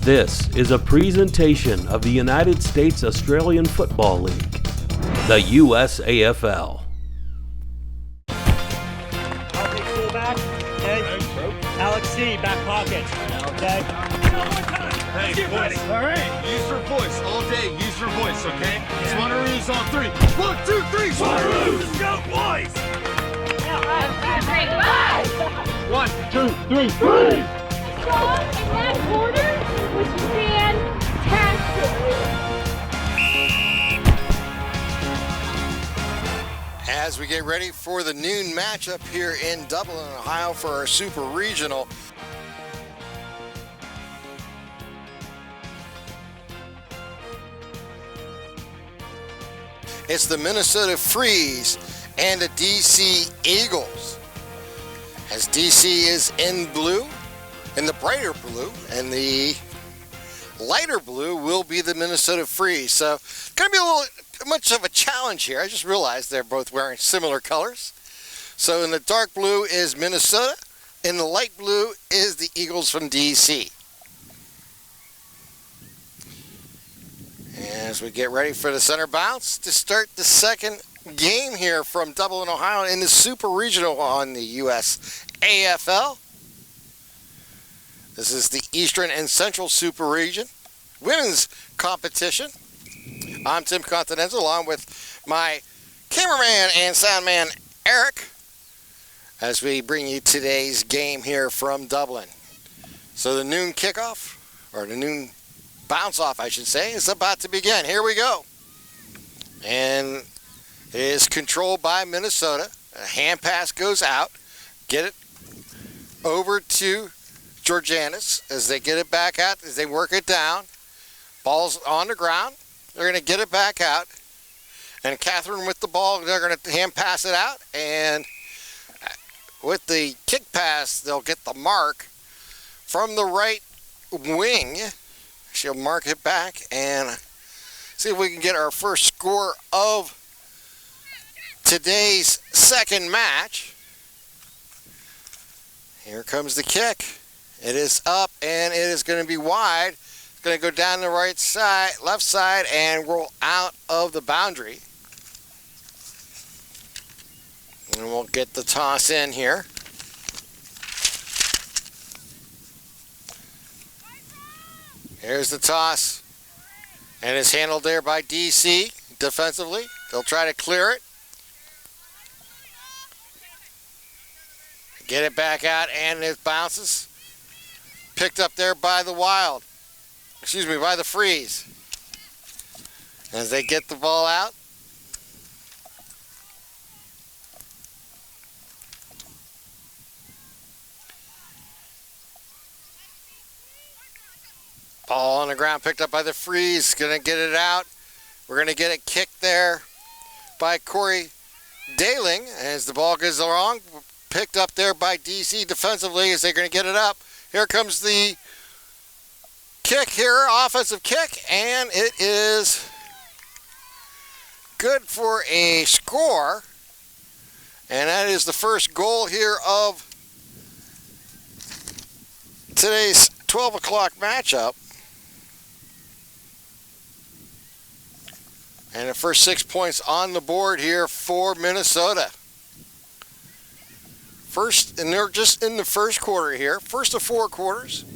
This is a presentation of the United States Australian Football League, the USAFL. Okay, fullback. Okay. Alex C, back pocket. Okay. Hey, boys. All right. Use your voice all day. Use your voice, okay? Swannaroos on three. 1, 2, 3. Swannaroos. Let's go, boys. 1, 2, 3, 3. Strong in that order was fantastic. As we get ready for the noon matchup here in Dublin, Ohio for our Super Regional. It's the Minnesota Freeze and the DC Eagles. As DC is in blue, in the brighter blue, and the lighter blue will be the Minnesota Freeze. So it's going to be a little much of a challenge here. I just realized they're both wearing similar colors. So in the dark blue is Minnesota, in the light blue is the Eagles from DC. As we get ready for the center bounce to start the second game here from Dublin, Ohio in the Super Regional on the USAFL. This is the Eastern and Central Super Region women's competition. I'm Tim Continental along with my cameraman and soundman Eric as we bring you today's game here from Dublin. So the noon kickoff, or the noon bounce off I should say, is about to begin. Here we go. And it is controlled by Minnesota. A hand pass goes out. Get it over to Georgianis as they get it back out, as they work it down. Ball's on the ground. They're going to get it back out. And Catherine with the ball, they're going to hand pass it out. And with the kick pass, they'll get the mark from the right wing. She'll mark it back and see if we can get our first score of today's second match. Here comes the kick. It is up and it is going to be wide. It's going to go down the right side, left side, and roll out of the boundary. And we'll get the toss in here. Here's the toss. And it's handled there by DC defensively. They'll try to clear it. Get it back out and it bounces. Picked up there by the Wild. Excuse me, by the Freeze. As they get the ball out. Ball on the ground, picked up by the Freeze. Gonna get it out. We're gonna get a kick there by Corey Daling as the ball goes along. Picked up there by DC defensively as they're gonna get it up. Here comes the kick here, offensive kick, and it is good for a score. And that is the first goal here of today's 12 o'clock matchup. And the first 6 points on the board here for Minnesota. First, and they're just in the first quarter here. First of 4 quarters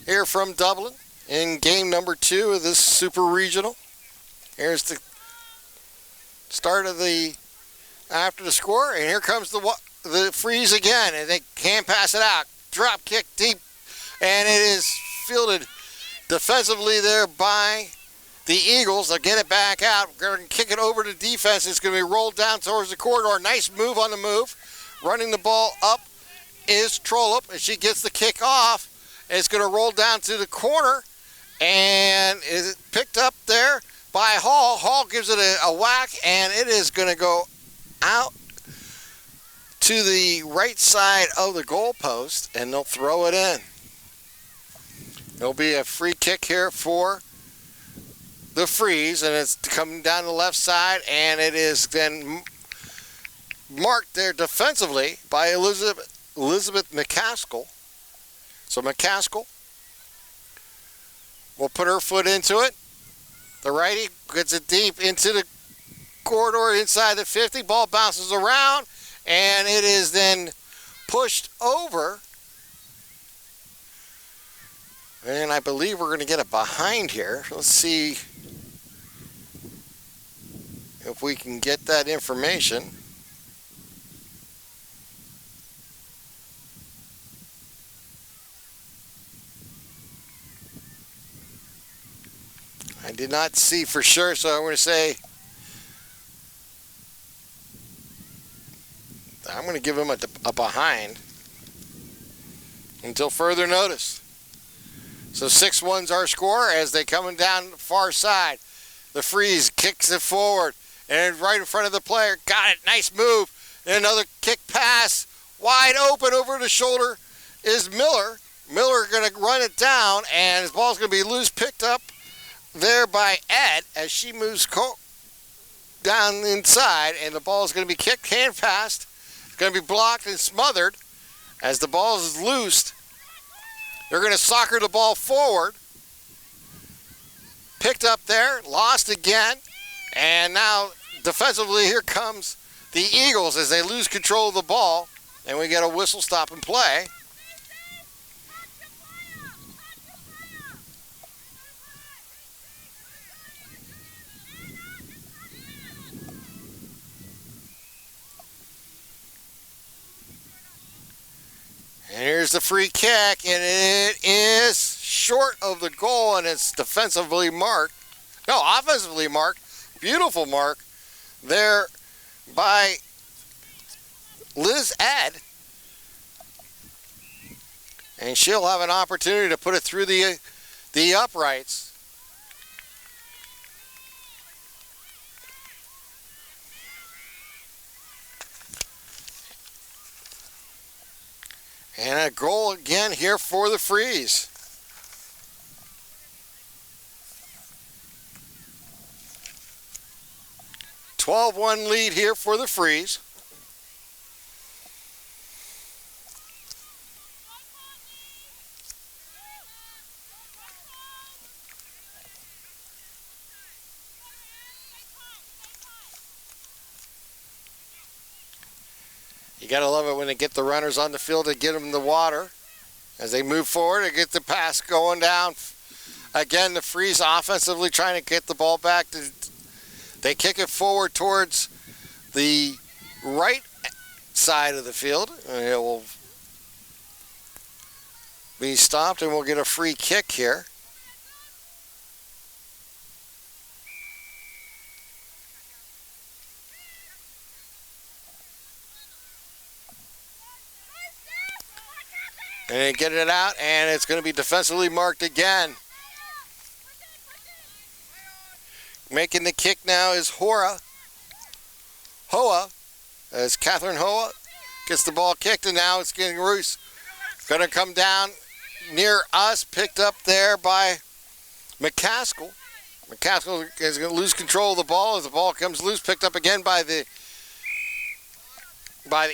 here from Dublin in game number 2 of this Super Regional. Here's the start of the after the score, and here comes the Freeze again, and they can't pass it out. Drop kick deep, and it is fielded defensively there by the Eagles. They'll get it back out. We're going to kick it over to defense. It's going to be rolled down towards the corridor. Nice move on the move. Running the ball up is Trollup, and she gets the kick off. It's going to roll down to the corner, and is picked up there by Hall. Hall gives it a whack, and it is going to go out to the right side of the goalpost, and they'll throw it in. There'll be a free kick here for the Freeze, and it's coming down the left side, and it is then marked there defensively by Elizabeth McCaskill. So McCaskill will put her foot into it. The righty gets it deep into the corridor inside the 50. Ball bounces around, and it is then pushed over. And I believe we're going to get it behind here. Let's see if we can get that information. I did not see for sure, so I'm going to say I'm going to give him a behind until further notice. So 6-1's our score as they coming down the far side. The freeze kicks it forward and right in front of the player. Got it. Nice move. And another kick pass. Wide open over the shoulder is Miller. Miller going to run it down, and his ball's going to be loose, picked up there by Ed as she moves down inside, and the ball is going to be kicked, hand passed. It's going to be blocked and smothered as the ball is loosed. They're going to soccer the ball forward. Picked up there, lost again, and now defensively here comes the Eagles as they lose control of the ball, and we get a whistle stop and play. And here's the free kick, and it is short of the goal, and it's offensively marked. Beautiful mark there by Liz Ed. And she'll have an opportunity to put it through the uprights. And a goal again here for the Freeze. (12-1) lead here for the Freeze. You got to love it when they get the runners on the field to get them in the water. As they move forward and get the pass going down. Again, the Freeze offensively trying to get the ball back. They kick it forward towards the right side of the field. And it will be stopped, and we'll get a free kick here. And they get it out, and it's going to be defensively marked again. Making the kick now is Hoa, as Catherine Hoa gets the ball kicked, and now it's getting loose. Going to come down near us, picked up there by McCaskill. McCaskill is going to lose control of the ball as the ball comes loose, picked up again by the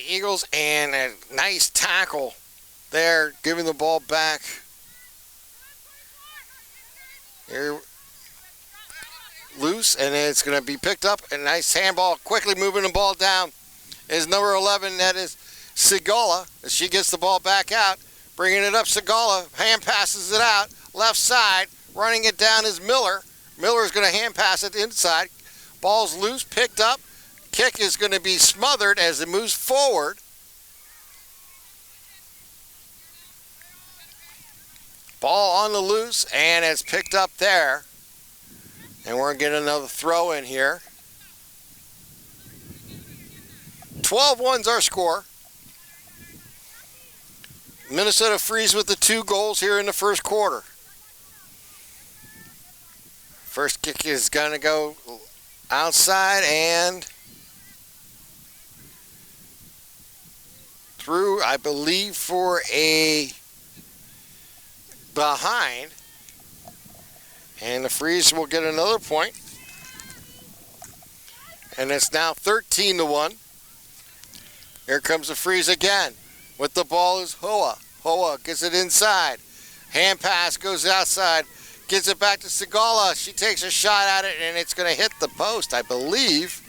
Eagles, and a nice tackle there, giving the ball back. Here, loose, and it's going to be picked up. A nice handball, quickly moving the ball down is number 11, that is Segala, as she gets the ball back out, bringing it up. Segala hand passes it out, left side, running it down is Miller. Miller's going to hand pass it inside. Ball's loose, picked up. Kick is going to be smothered as it moves forward. Ball on the loose, and it's picked up there. And we're going to get another throw in here. 12-1's our score. Minnesota Freeze with the 2 goals here in the first quarter. First kick is going to go outside and through, I believe, for a behind. And the Freeze will get another point. And it's now 13-1. Here comes the Freeze again. With the ball is Hoa. Hoa gets it inside. Hand pass goes outside. Gives it back to Segala. She takes a shot at it, and it's going to hit the post, I believe.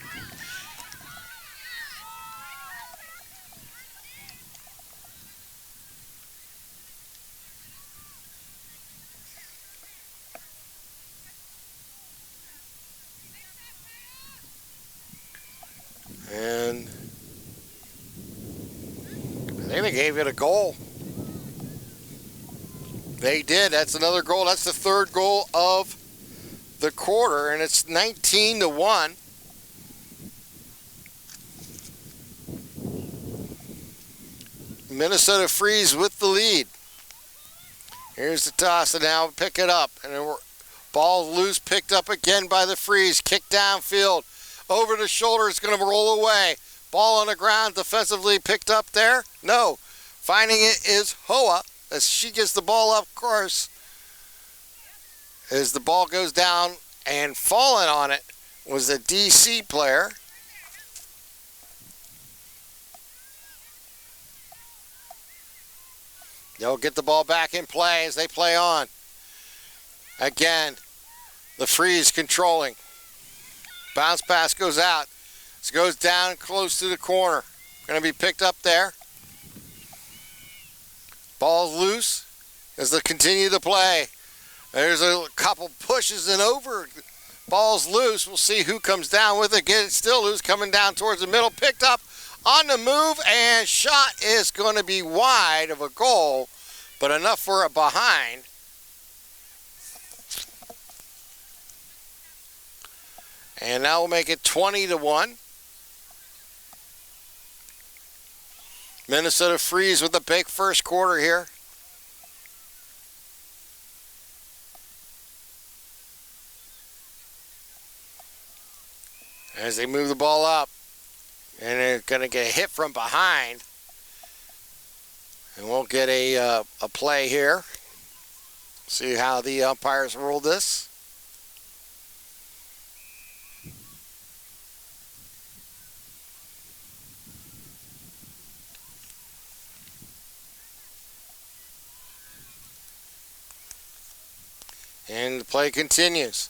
And I think they gave it a goal. They did. That's another goal. That's the third goal of the quarter, and it's 19-1. Minnesota Freeze with the lead. Here's the toss, and now pick it up. And ball loose, picked up again by the Freeze. Kick downfield. Over the shoulder, it's going to roll away. Ball on the ground, defensively picked up there. No. Finding it is Hoa. As she gets the ball up course, as the ball goes down, and falling on it was a DC player. They'll get the ball back in play as they play on. Again, the Freeze controlling. Bounce pass goes out. It goes down close to the corner. Going to be picked up there. Ball's loose as they continue to play. There's a couple pushes and over. Ball's loose. We'll see who comes down with it. Get it still loose, coming down towards the middle. Picked up on the move, and shot is going to be wide of a goal, but enough for a behind. And now we'll make it 20-1. Minnesota Freeze with a big first quarter here. As they move the ball up. And they're going to get a hit from behind. And we'll get a play here. See how the umpires rule this. And the play continues.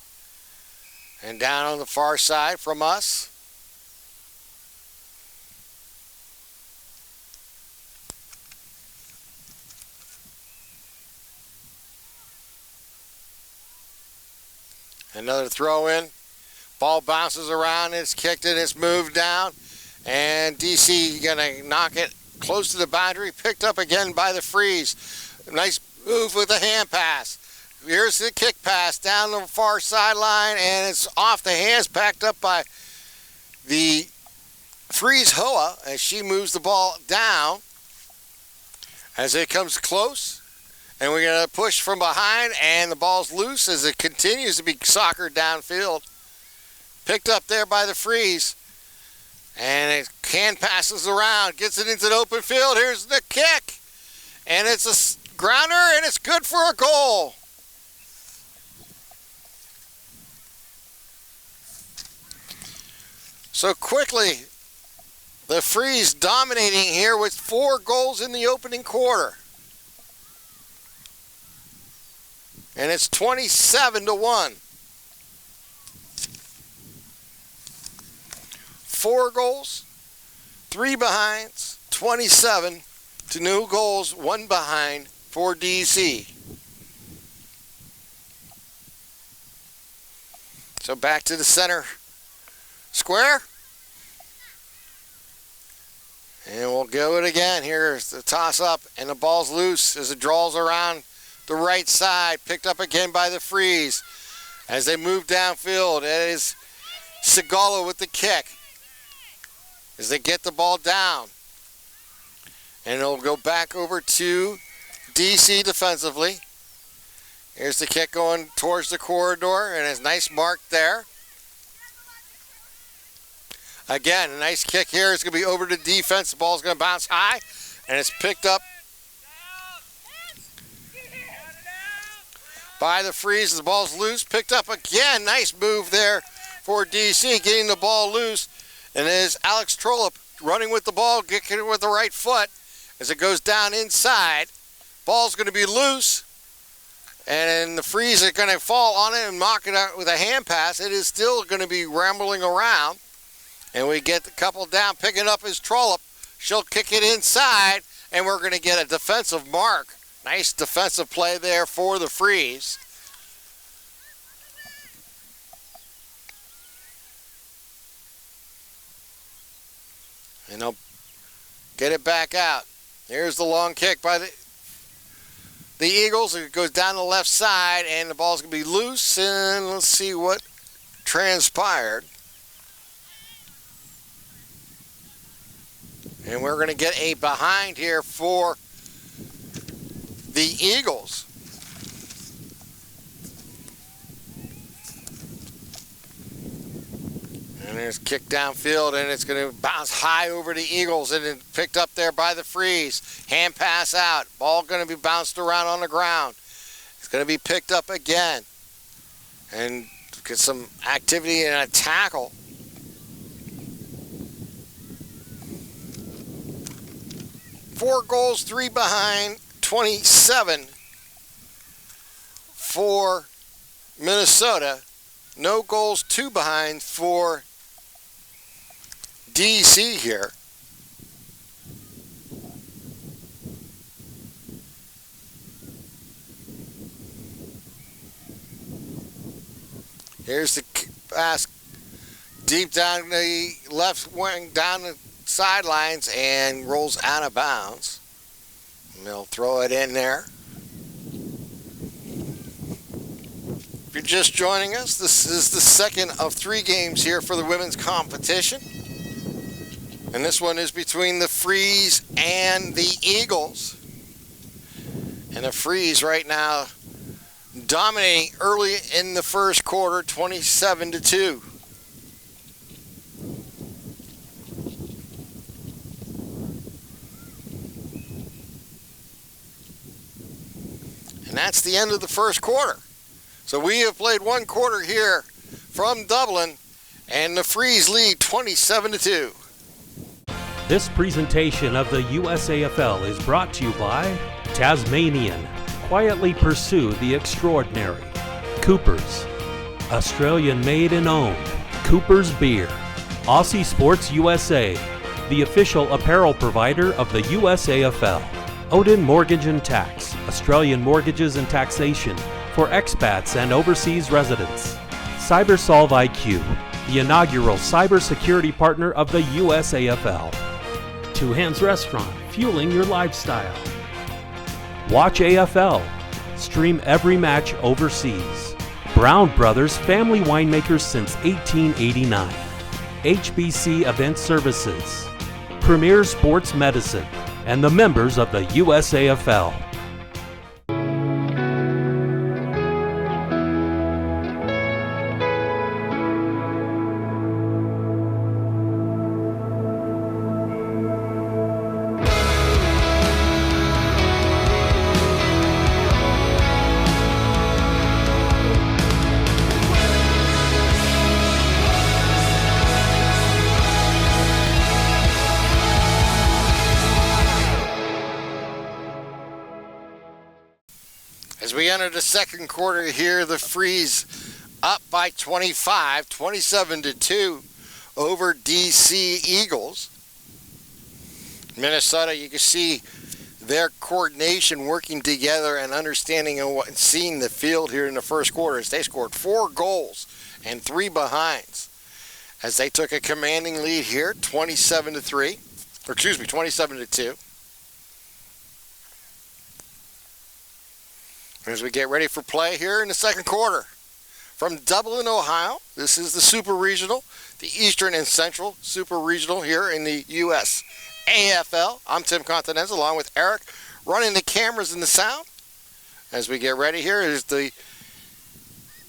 And down on the far side from us. Another throw in. Ball bounces around. It's kicked and it's moved down. And DC going to knock it close to the boundary. Picked up again by the Freeze. Nice move with a hand pass. Here's the kick pass down the far sideline, and it's off the hands, packed up by the Freeze Hoa as she moves the ball down. As it comes close, and we're going to push from behind, and the ball's loose as it continues to be soccered downfield. Picked up there by the Freeze, and it hand passes around, gets it into the open field. Here's the kick, and it's a grounder, and it's good for a goal. So quickly, the Freeze dominating here with 4 goals in the opening quarter. And it's 27-1. 4 goals, 3 behinds, 27 to no goals, 1 behind for DC. So back to the center square. And we'll go it again. Here's the toss up, and the ball's loose as it draws around the right side. Picked up again by the Freeze. As they move downfield, it is Segala with the kick. As they get the ball down. And it'll go back over to DC defensively. Here's the kick going towards the corridor, and it's nice mark there. Again, a nice kick here. It's going to be over to defense. The ball's going to bounce high, and it's picked up by the Freeze. The ball's loose. Picked up again. Nice move there for DC, getting the ball loose. And there's Alex Trollope running with the ball, getting it with the right foot as it goes down inside. Ball's going to be loose. And then the Freeze are going to fall on it and knock it out with a hand pass. It is still going to be rambling around. And we get the couple down, picking up his trollop. She'll kick it inside, and we're going to get a defensive mark. Nice defensive play there for the Freeze. And they'll get it back out. Here's the long kick by the Eagles. It goes down the left side, and the ball's going to be loose. And let's see what transpired. And we're going to get a behind here for the Eagles. And there's kick downfield, and it's going to bounce high over the Eagles, and then picked up there by the Freeze. Hand pass out. Ball going to be bounced around on the ground. It's going to be picked up again. And get some activity and a tackle. Four goals, 3 behind, 27 for Minnesota. No goals, 2 behind for DC here. Here's the pass deep down the left wing, down the sidelines, and rolls out of bounds. And they'll throw it in there. If you're just joining us, this is the second of 3 games here for the women's competition. And this one is between the Freeze and the Eagles. And the Freeze right now dominating early in the first quarter, 27-2. And that's the end of the first quarter. So we have played 1 quarter here from Dublin, and the Freeze lead 27-2. This presentation of the USAFL is brought to you by Tasmanian. Quietly pursue the extraordinary. Coopers. Australian made and owned. Coopers Beer. Aussie Sports USA, the official apparel provider of the USAFL. Odin Mortgage and Tax. Australian mortgages and taxation for expats and overseas residents. CyberSolve IQ, the inaugural cybersecurity partner of the USAFL. Two Hands Restaurant, fueling your lifestyle. Watch AFL. Stream every match overseas. Brown Brothers, family winemakers since 1889. HBC Event Services. Premier Sports Medicine, and the members of the USAFL. As we enter the second quarter here, the Freeze up by 25, 27-2 over DC Eagles. Minnesota, you can see their coordination working together and understanding and seeing the field here in the first quarter as they scored 4 goals and 3 behinds as they took a commanding lead here, 27-2. As we get ready for play here in the second quarter. From Dublin, Ohio, this is the Super Regional, the Eastern and Central Super Regional here in the USAFL. I'm Tim Continenza along with Eric running the cameras and the sound. As we get ready here is the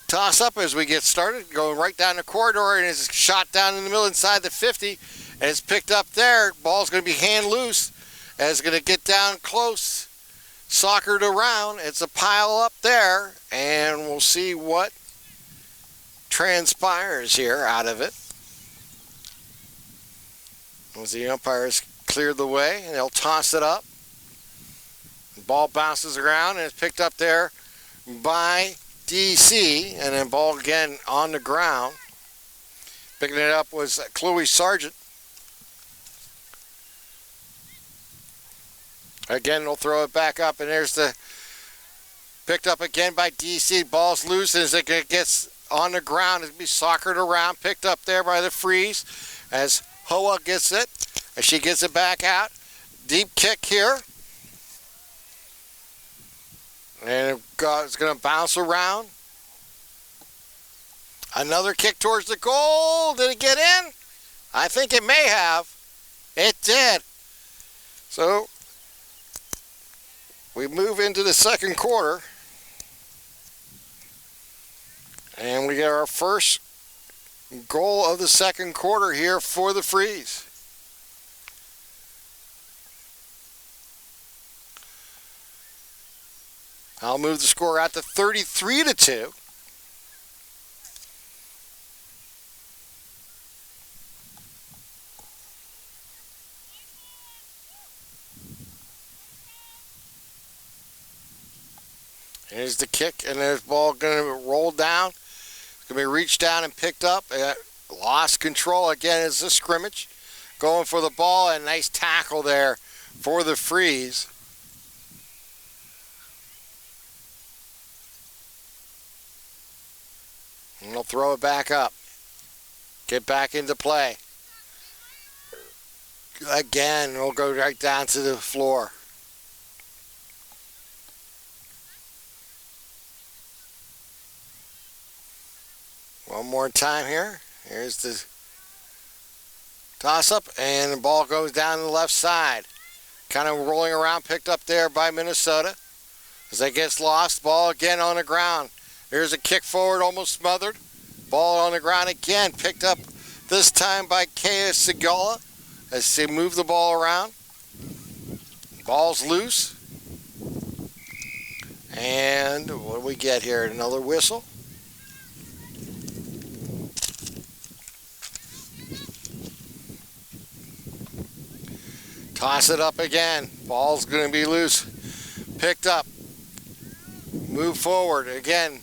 toss up as we get started, going right down the corridor, and it's shot down in the middle inside the 50, and it's picked up there. Ball's going to be hand loose as it's going to get down close. Soccered around. It's a pile up there, and we'll see what transpires here out of it. As the umpires clear the way, and they'll toss it up. The ball bounces around, and it's picked up there by DC, and then ball again on the ground. Picking it up was Chloe Sargent. Again, they'll throw it back up, and there's the picked up again by DC. Ball's loose as it gets on the ground. It'll be soccered around, picked up there by the Freeze as Hoa gets it, as she gets it back out. Deep kick here. And it's going to bounce around. Another kick towards the goal. Did it get in? I think it may have. It did. So we move into the second quarter. And we get our first goal of the second quarter here for the Freeze. I'll move the score out to 33-2. Here's the kick, and there's the ball going to roll down. It's going to be reached down and picked up. Lost control again as a scrimmage. Going for the ball, and nice tackle there for the Freeze. And they'll throw it back up. Get back into play. Again, we'll go right down to the floor. One more time here. Here's the toss up, and the ball goes down the left side. Kind of rolling around, picked up there by Minnesota. As that gets lost, ball again on the ground. Here's a kick forward, almost smothered. Ball on the ground again, picked up this time by Kea Sigala as they move the ball around. Ball's loose. And what do we get here? Another whistle. Toss it up again. Ball's going to be loose. Picked up. Move forward. Again,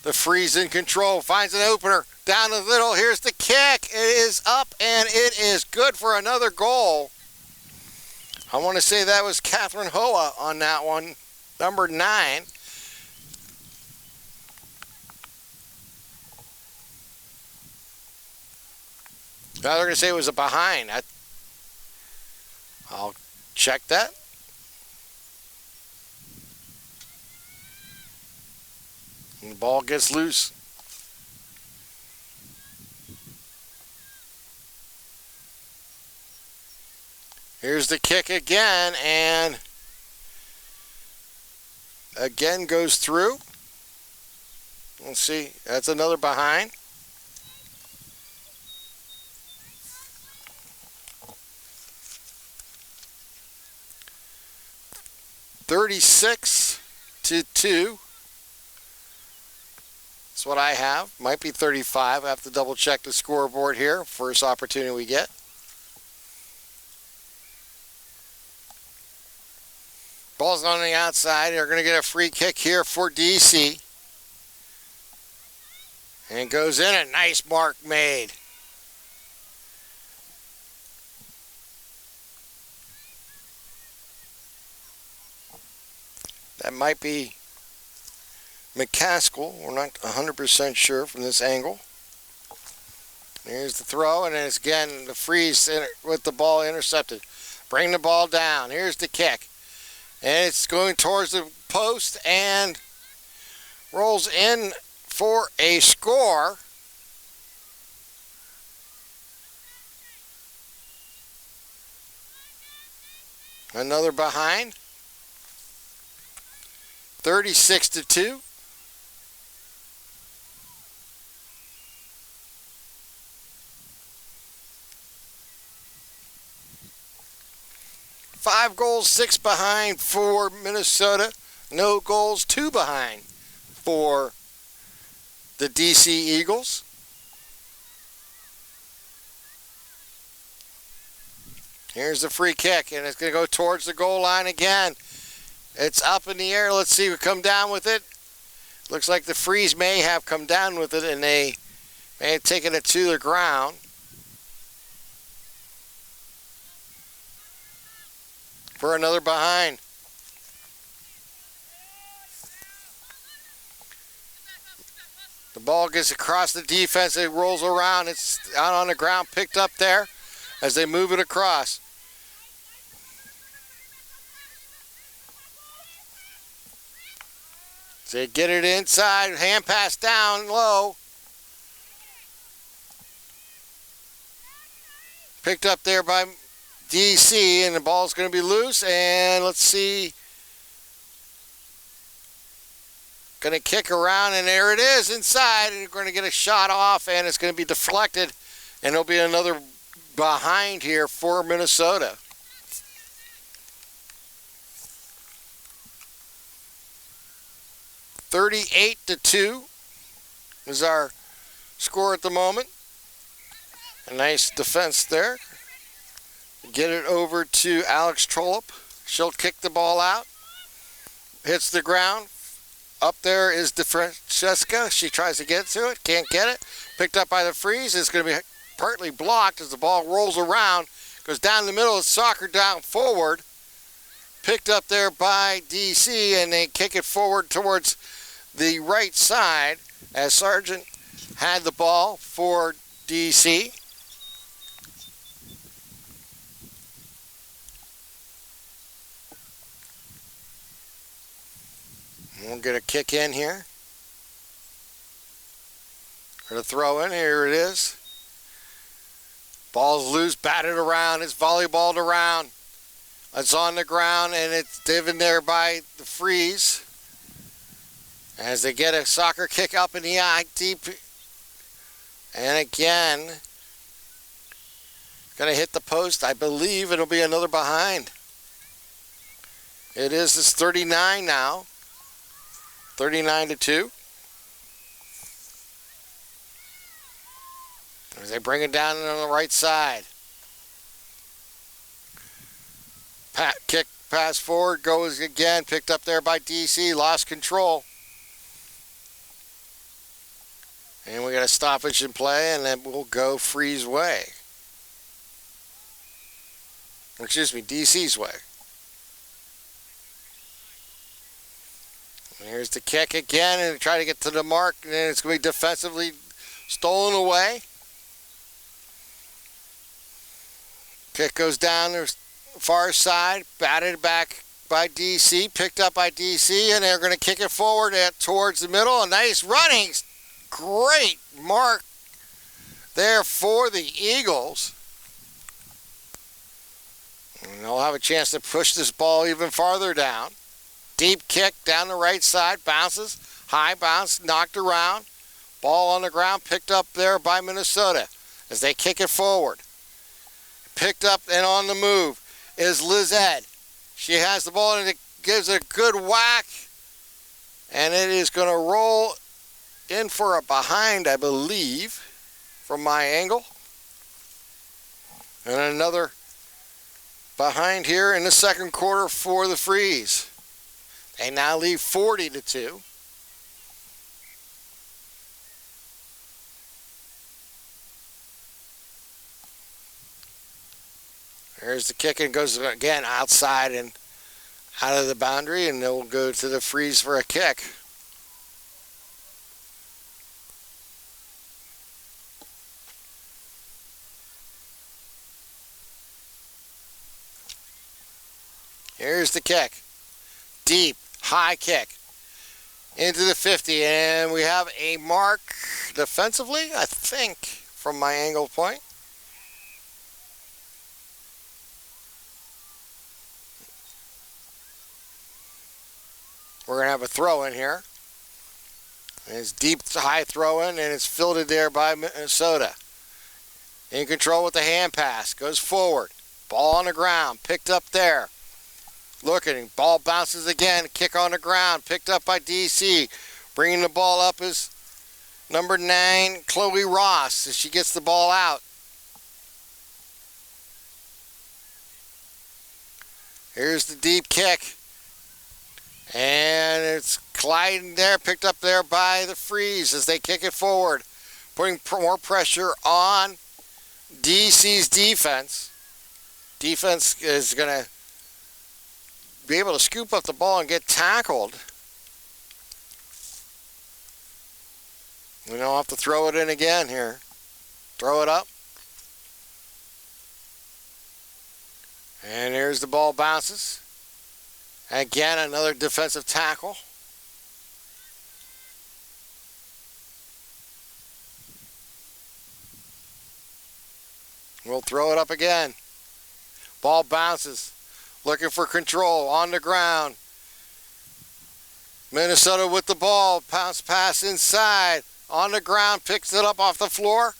the Freeze in control. Finds an opener. Down the middle. Here's the kick. It is up, and it is good for another goal. I want to say that was Catherine Hoa on that one. Number 9. Now they're going to say it was a behind. I'll check that. And the ball gets loose. Here's the kick again, and again goes through. Let's see, that's another behind. (36-2). That's what I have. Might be 35. I have to double check the scoreboard here. First opportunity we get. Ball's on the outside. They're going to get a free kick here for DC. And it goes in. A nice mark made. That might be McCaskill. We're not 100% sure from this angle. Here's the throw, and it's again the Freeze with the ball intercepted. Bring the ball down. Here's the kick. And it's going towards the post and rolls in for a score. Another behind. 36-2. Five goals, 6 behind for Minnesota. No goals, 2 behind for the DC Eagles. Here's the free kick, and it's going to go towards the goal line again. It's up in the air. Let's see who come down with it. Looks like the Freeze may have come down with it, and they may have taken it to the ground. For another behind. The ball gets across the defense, it rolls around, it's out on the ground, picked up there as they move it across. So they get it inside, hand pass down low. Picked up there by DC, and the ball's going to be loose, and let's see. Going to kick around, and there it is inside, and you're going to get a shot off, and it's going to be deflected, and there'll be another behind here for Minnesota. (38-2) is our score at the moment. A nice defense there. Get it over to Alex Trollope. She'll kick the ball out. Hits the ground. Up there is DeFrancesca. She tries to get to it. Can't get it. Picked up by the Freeze. It's going to be partly blocked as the ball rolls around. Goes down the middle of soccer down forward. Picked up there by DC, and they kick it forward towards the right side as Sargent had the ball for DC. We'll get a kick in here. Or a throw in. Here it is. Ball's loose, batted around. It's volleyballed around. It's on the ground, and it's driven there by the Freeze. As they get a soccer kick up in the eye, deep. And again, going to hit the post. I believe it'll be another behind. It is. It's 39 now. 39-2. As they bring it down on the right side. Kick pass forward, goes again, picked up there by DC, lost control. And we got a stoppage in play, and then we'll go Freeze way. Excuse me, DC's way. Here's the kick again, and try to get to the mark, and then it's going to be defensively stolen away. Kick goes down the far side, batted back by DC, picked up by DC, and they're going to kick it forward towards the middle. A nice running, great mark there for the Eagles. And they'll have a chance to push this ball even farther down. Deep kick down the right side, bounces, high bounce, knocked around. Ball on the ground, picked up there by Minnesota as they kick it forward. Picked up and on the move is Lizette. She has the ball and it gives a good whack. And it is going to roll in for a behind, I believe, from my angle. And another behind here in the second quarter for the Freeze. They now lead 40-2. There's the kick, and goes again outside and out of the boundary, and they'll go to the Freeze for a kick. Here's the kick. Deep, high kick into the 50, and we have a mark defensively, I think, from my angle point. We're going to have a throw in here. And it's deep, high throw in, and it's fielded there by Minnesota. In control with the hand pass, goes forward. Ball on the ground, picked up there. Looking, ball bounces again, kick on the ground, picked up by DC. Bringing the ball up is number 9, Chloe Ross, as she gets the ball out. Here's the deep kick. And it's gliding there, picked up there by the Freeze as they kick it forward, putting more pressure on DC's defense. Defense is going to be able to scoop up the ball and get tackled. We don't have to throw it in again here. Throw it up. And here's the ball bounces. Again, another defensive tackle. We'll throw it up again. Ball bounces. Looking for control on the ground. Minnesota with the ball. Bounce pass inside. On the ground. Picks it up off the floor.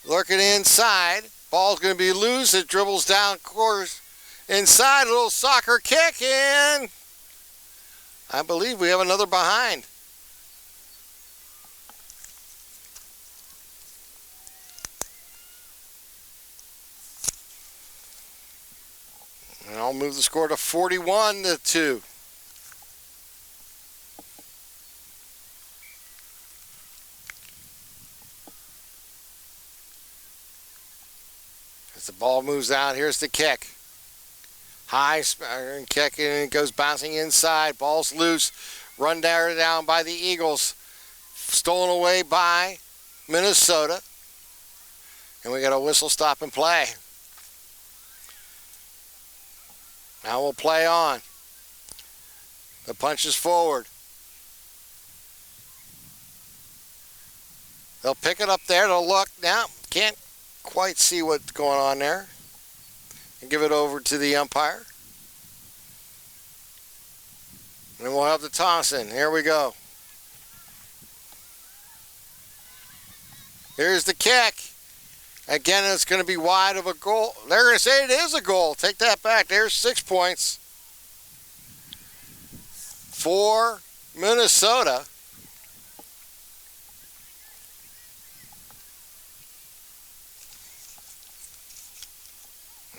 Looking inside. Ball's going to be loose. It dribbles down course. Inside. A little soccer kick. And I believe we have another behind. And I'll move the score to 41-2. As the ball moves out, here's the kick. High kick, and it goes bouncing inside. Ball's loose. Run down by the Eagles. Stolen away by Minnesota. And we got a whistle, stop and play. Now we'll play on. The punch is forward. They'll pick it up there. They'll look. Now, can't quite see what's going on there. And give it over to the umpire. And we'll have the toss in. Here we go. Here's the kick. Again, it's going to be wide of a goal. They're going to say it is a goal. Take that back. There's 6 points for Minnesota.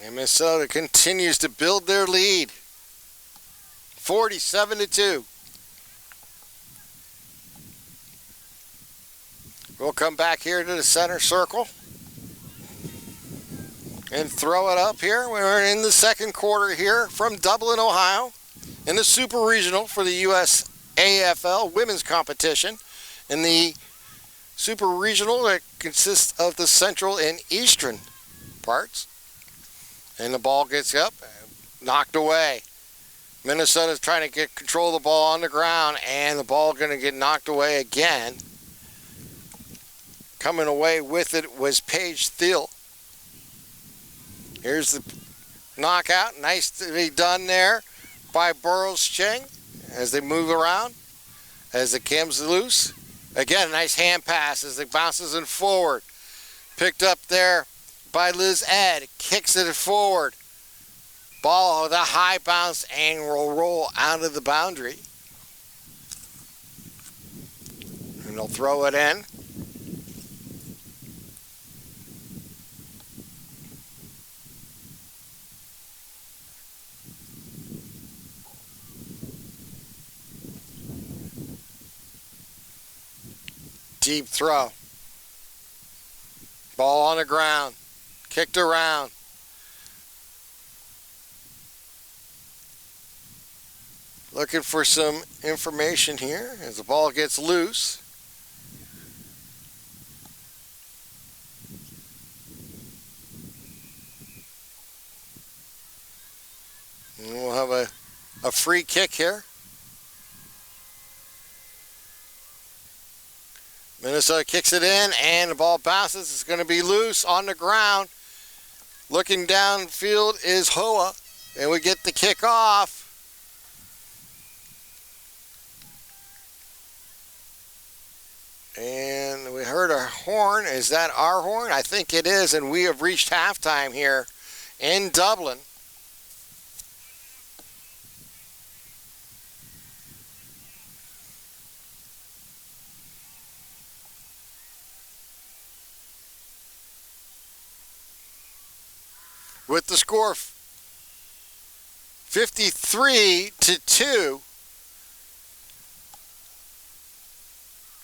And Minnesota continues to build their lead. 47-2. We'll come back here to the center circle and throw it up here. We're in the second quarter here from Dublin, Ohio, in the Super Regional for the USAFL women's competition. In the Super Regional, that consists of the central and eastern parts. And the ball gets up, knocked away. Minnesota's trying to get control of the ball on the ground, and the ball going to get knocked away again. Coming away with it was Paige Thiel. Here's the knockout. Nice to be done there by Burroughs Cheng as they move around. As it comes loose. Again, a nice hand pass as it bounces in forward. Picked up there by Liz Ed. Kicks it forward. Ball with a high bounce and will roll out of the boundary. And they'll throw it in. Deep throw. Ball on the ground. Kicked around. Looking for some information here as the ball gets loose. And we'll have a free kick here. Minnesota kicks it in, and the ball bounces. It's going to be loose on the ground. Looking downfield is Hoa, and we get the kick off. And we heard a horn. Is that our horn? I think it is, and we have reached halftime here in Dublin. With the score 53-2.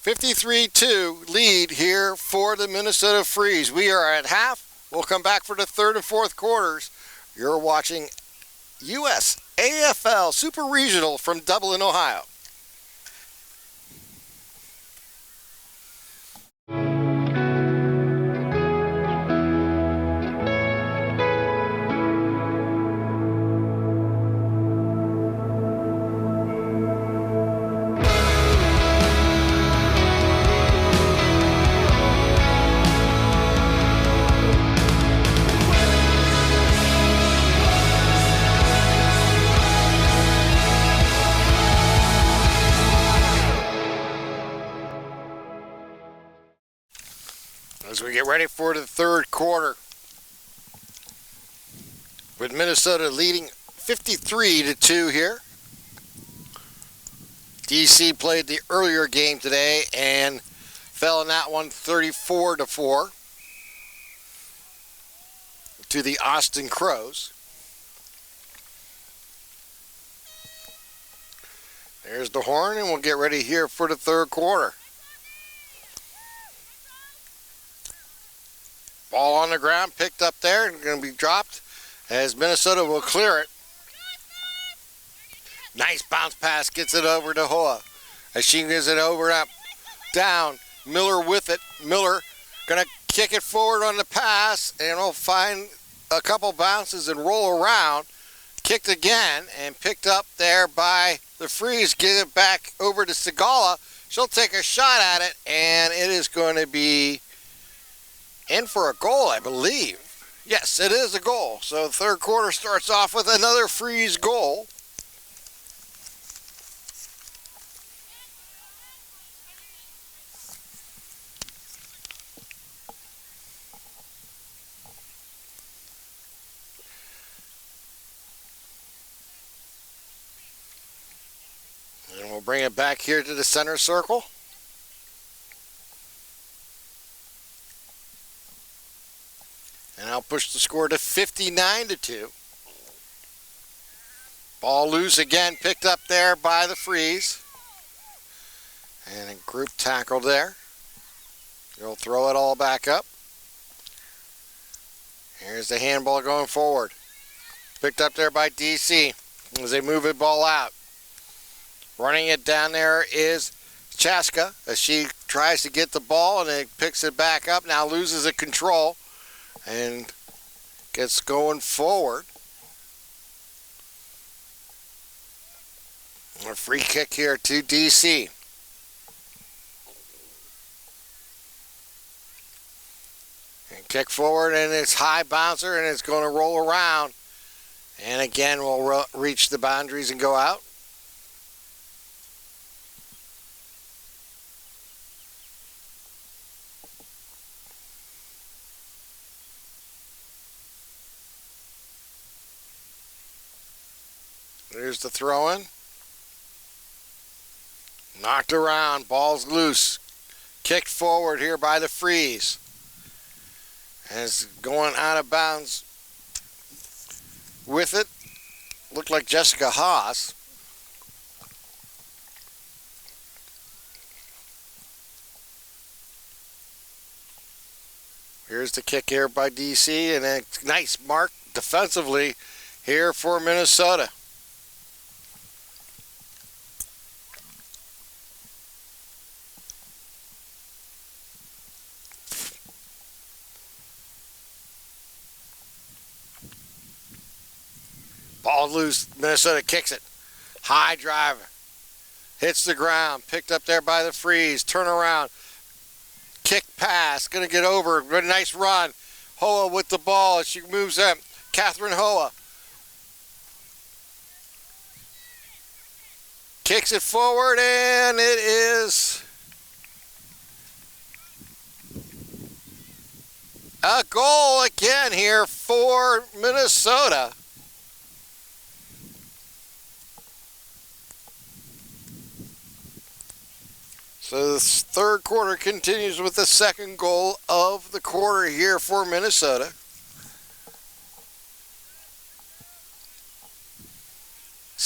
53-2 lead here for the Minnesota Freeze. We are at half. We'll come back for the third and fourth quarters. You're watching USAFL Super Regional from Dublin, Ohio. As we get ready for the third quarter, with Minnesota leading 53-2 here. DC played the earlier game today and fell in that one 34-4 to the Austin Crows. There's the horn, and we'll get ready here for the third quarter. Ball on the ground, picked up there, and going to be dropped as Minnesota will clear it. Nice bounce pass, gets it over to Hoa. As she gives it over, up, down. Miller with it. Miller going to kick it forward on the pass, and will find a couple bounces and roll around. Kicked again, and picked up there by the Freeze. Get it back over to Segala. She'll take a shot at it, and it is going to be in for a goal, I believe. Yes, it is a goal. So the third quarter starts off with another Freeze goal. And we'll bring it back here to the center circle. And I'll push the score to 59-2. Ball loose again, picked up there by the Freeze. And a group tackle there. He'll throw it all back up. Here's the handball going forward. Picked up there by DC as they move the ball out. Running it down there is Chaska as she tries to get the ball, and it picks it back up. Now loses the control and gets going forward. A free kick here to DC. And kick forward, and it's high bouncer, and it's going to roll around. And again, we'll reach the boundaries and go out. There's the throw-in. Knocked around, ball's loose. Kicked forward here by the Freeze. And it's going out of bounds with it. Looked like Jessica Haas. Here's the kick here by DC, and a nice mark defensively here for Minnesota. Ball loose, Minnesota kicks it. High drive. Hits the ground, picked up there by the Freeze. Turn around. Kick pass, gonna get over. Good, nice run. Hoa with the ball as she moves up. Catherine Hoa. Kicks it forward, and it is a goal again here for Minnesota. So this third quarter continues with the second goal of the quarter here for Minnesota.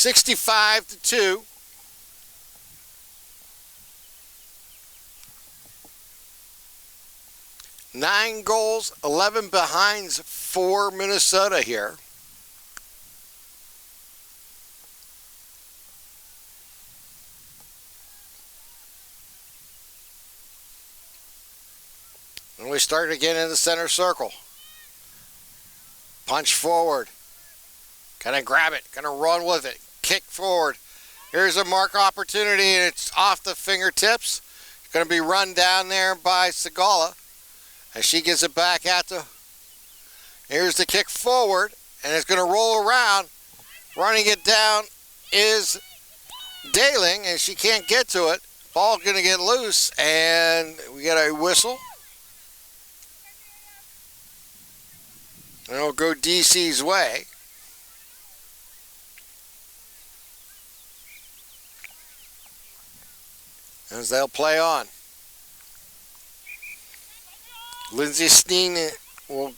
65-2. Nine goals, 11 behinds for Minnesota here. And we start again in the center circle. Punch forward. Gonna grab it, gonna run with it. Kick forward. Here's a mark opportunity, and it's off the fingertips. It's gonna be run down there by Segala. As she gets it back out to, here's the kick forward, and it's going to roll around. Running it down is Daling, and she can't get to it. Ball going to get loose, and we get a whistle. And it'll go DC's way. As they'll play on. Lindsay Steen will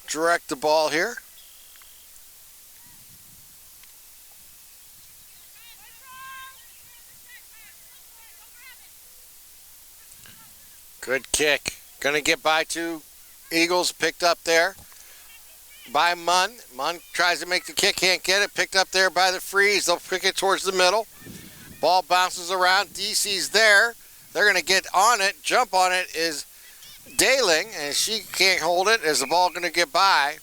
direct the ball here. Good kick. Going to get by two Eagles, picked up there by Munn. Munn tries to make the kick, can't get it. Picked up there by the Freeze. They'll pick it towards the middle. Ball bounces around. DC's there. They're going to get on it. Jump on it is Daling, and she can't hold it. Is the ball going to get by?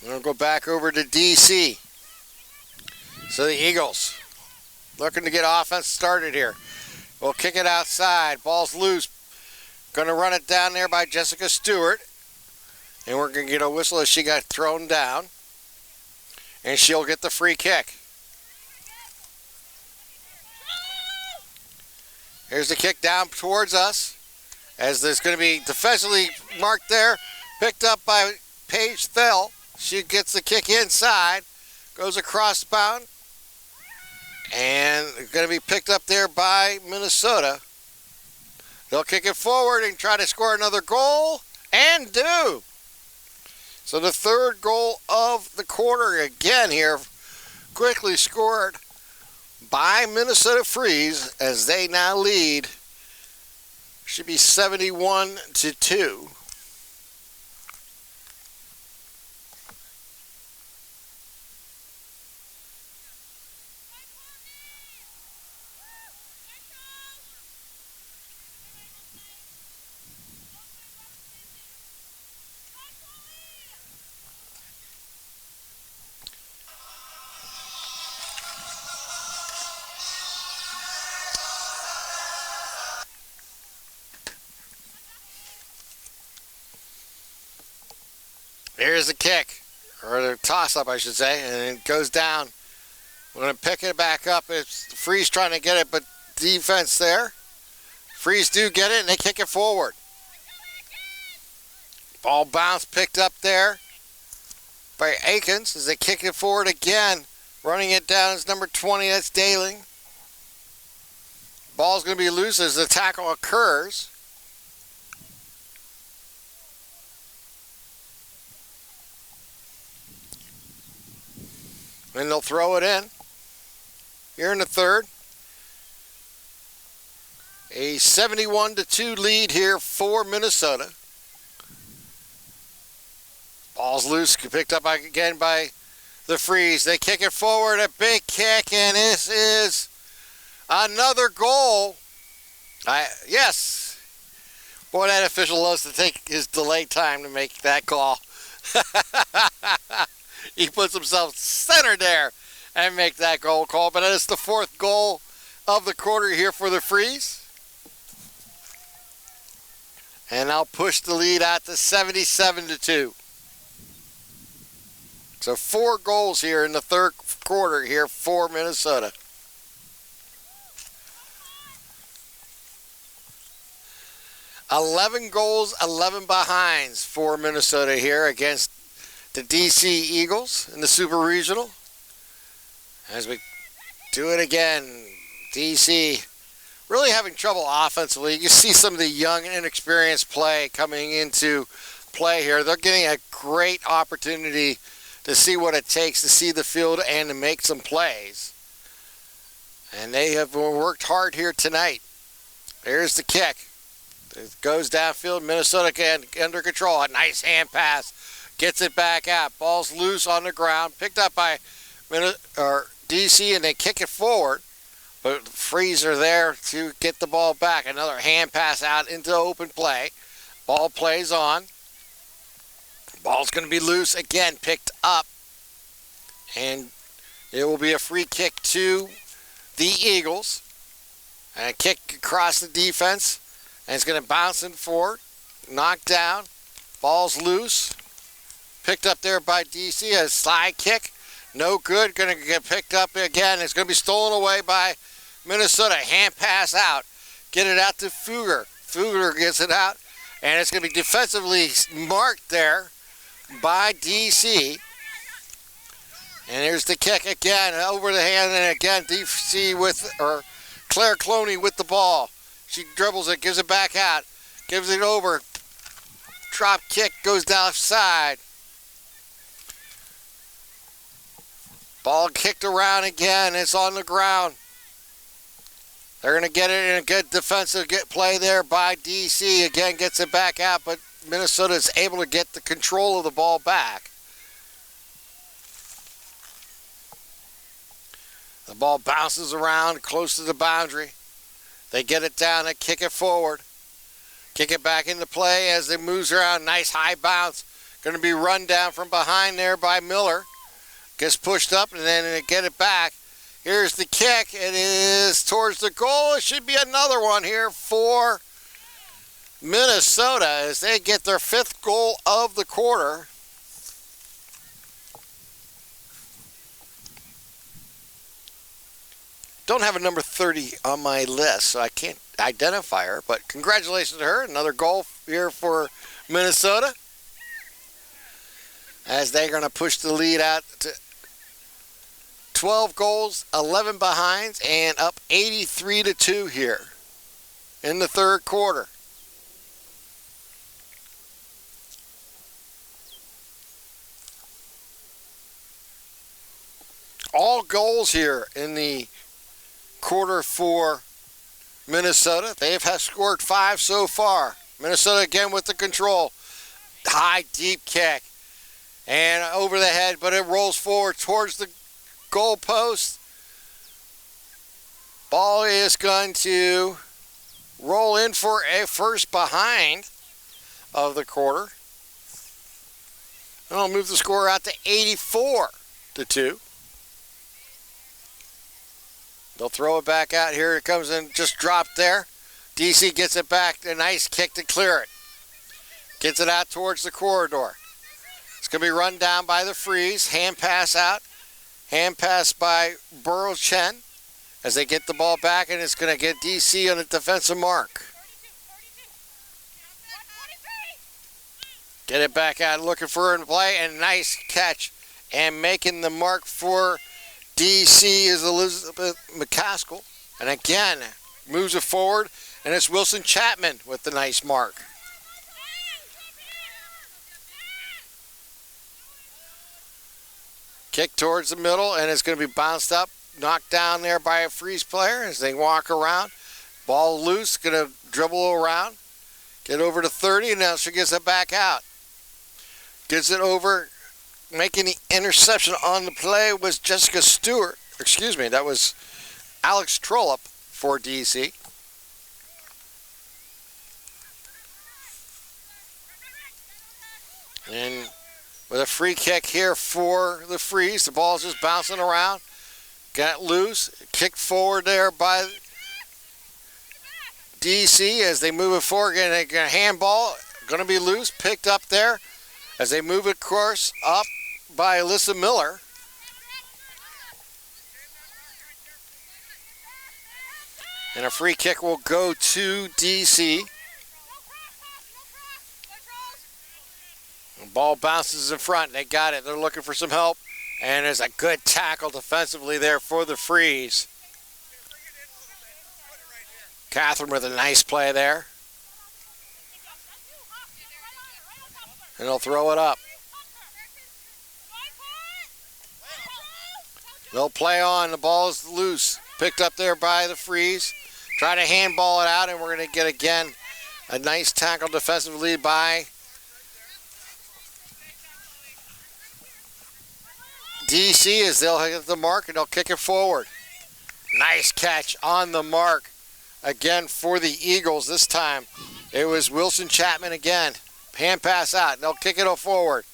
We'll go back over to DC. So the Eagles looking to get offense started here. We'll kick it outside. Ball's loose. Going to run it down there by Jessica Stewart. And we're going to get a whistle as she got thrown down. And she'll get the free kick. Here's the kick down towards us. As there's going to be defensively marked there. Picked up by Paige Thel. She gets the kick inside. Goes across bound. And it's going to be picked up there by Minnesota. They'll kick it forward and try to score another goal. And do. So the third goal of the quarter again here. Quickly scored by Minnesota Freeze as they now lead. Should be 71-2. Here's the kick, or the toss-up, I should say, and it goes down. We're going to pick it back up. It's Freeze trying to get it, but defense there. Freeze do get it, and they kick it forward. Ball bounce picked up there by Akins as they kick it forward again. Running it down is number 20, that's Daling. Ball's going to be loose as the tackle occurs. And they'll throw it in. Here in the third. A 71-2 lead here for Minnesota. Ball's loose, picked up again by the Freeze. They kick it forward, a big kick, and this is another goal. Yes. Boy, that official loves to take his delay time to make that call. He puts himself centered there and make that goal call. But that is the fourth goal of the quarter here for the Freeze. And I'll push the lead out to 77-2. So 4 goals here in the third quarter here for Minnesota. $11 goals, 11 behinds for Minnesota here against the DC Eagles in the Super Regional. As we do it again, DC really having trouble offensively. You see some of the young and inexperienced play coming into play here. They're getting a great opportunity to see what it takes to see the field and to make some plays. And they have worked hard here tonight. There's the kick. It goes downfield. Minnesota again under control. A nice hand pass. Gets it back out. Ball's loose on the ground. Picked up by DC, and they kick it forward. But the Frees are there to get the ball back. Another hand pass out into open play. Ball plays on. Ball's going to be loose again, picked up. And it will be a free kick to the Eagles. And a kick across the defense. And it's going to bounce in forward. Knocked down. Ball's loose. Picked up there by DC. A slide kick. No good. Going to get picked up again. It's going to be stolen away by Minnesota. Hand pass out. Get it out to Fugger. Fugger gets it out. And it's going to be defensively marked there by DC. And here's the kick again. Over the hand. And again, DC with, or Claire Cloney with the ball. She dribbles it. Gives it back out. Gives it over. Drop kick. Goes down side. Ball kicked around again. It's on the ground. They're going to get it in a good defensive play there by DC. Again, gets it back out, but Minnesota is able to get the control of the ball back. The ball bounces around close to the boundary. They get it down and kick it forward. Kick it back into play as it moves around. Nice high bounce. Going to be run down from behind there by Miller. Gets pushed up and then they get it back. Here's the kick. It is towards the goal. It should be another one here for Minnesota as they get their 5th goal of the quarter. Don't have a number 30 on my list, so I can't identify her, but congratulations to her. Another goal here for Minnesota as they're going to push the lead out to 12 goals, 11 behinds, and up 83-2 here in the 3rd quarter. All goals here in the quarter for Minnesota. They have scored 5 so far. Minnesota again with the control. High, deep kick. And over the head, but it rolls forward towards the goal post. Ball is going to roll in for a first behind of the quarter. And I'll move the score out to 84-2. They'll throw it back out. Here it comes in, just dropped there. DC gets it back. A nice kick to clear it. Gets it out towards the corridor. It's going to be run down by the Frees. Hand pass out. Hand pass by Burrow Chen as they get the ball back, and it's going to get DC on a defensive mark. Get it back out, looking for it in play, and nice catch. And making the mark for DC is Elizabeth McCaskill. And again, moves it forward, and it's Wilson Chapman with the nice mark. Kick towards the middle, and it's going to be bounced up, knocked down there by a Freeze player as they walk around. Ball loose, going to dribble around, get over to 30, and now she gets it back out. Gets it over, making the interception on the play was Jessica Stewart. Excuse me, that was Alex Trollope for DC. And with a free kick here for the Freeze. The ball's just bouncing around. Got loose. Kicked forward there by DC as they move it forward. Getting a handball. Going to be loose. Picked up there as they move it course up by Alyssa Miller. And a free kick will go to DC. The ball bounces in front. They got it. They're looking for some help. And there's a good tackle defensively there for the Freeze. Catherine with a nice play there. And he'll throw it up. They'll play on. The ball is loose. Picked up there by the Freeze. Try to handball it out, and we're going to get, again, a nice tackle defensive lead by DC as they'll hit the mark, and they'll kick it forward. Nice catch on the mark again for the Eagles. This time it was Wilson Chapman again. Hand pass out, and they'll kick it forward.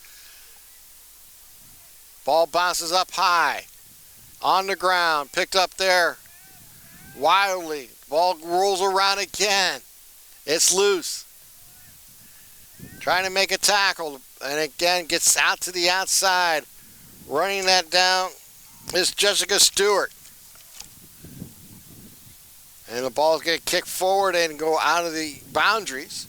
Ball bounces up high. On the ground, picked up there wildly. Ball rolls around again. It's loose. Trying to make a tackle, and again gets out to the outside. Running that down is Jessica Stewart. And the ball's going to kick forward and go out of the boundaries.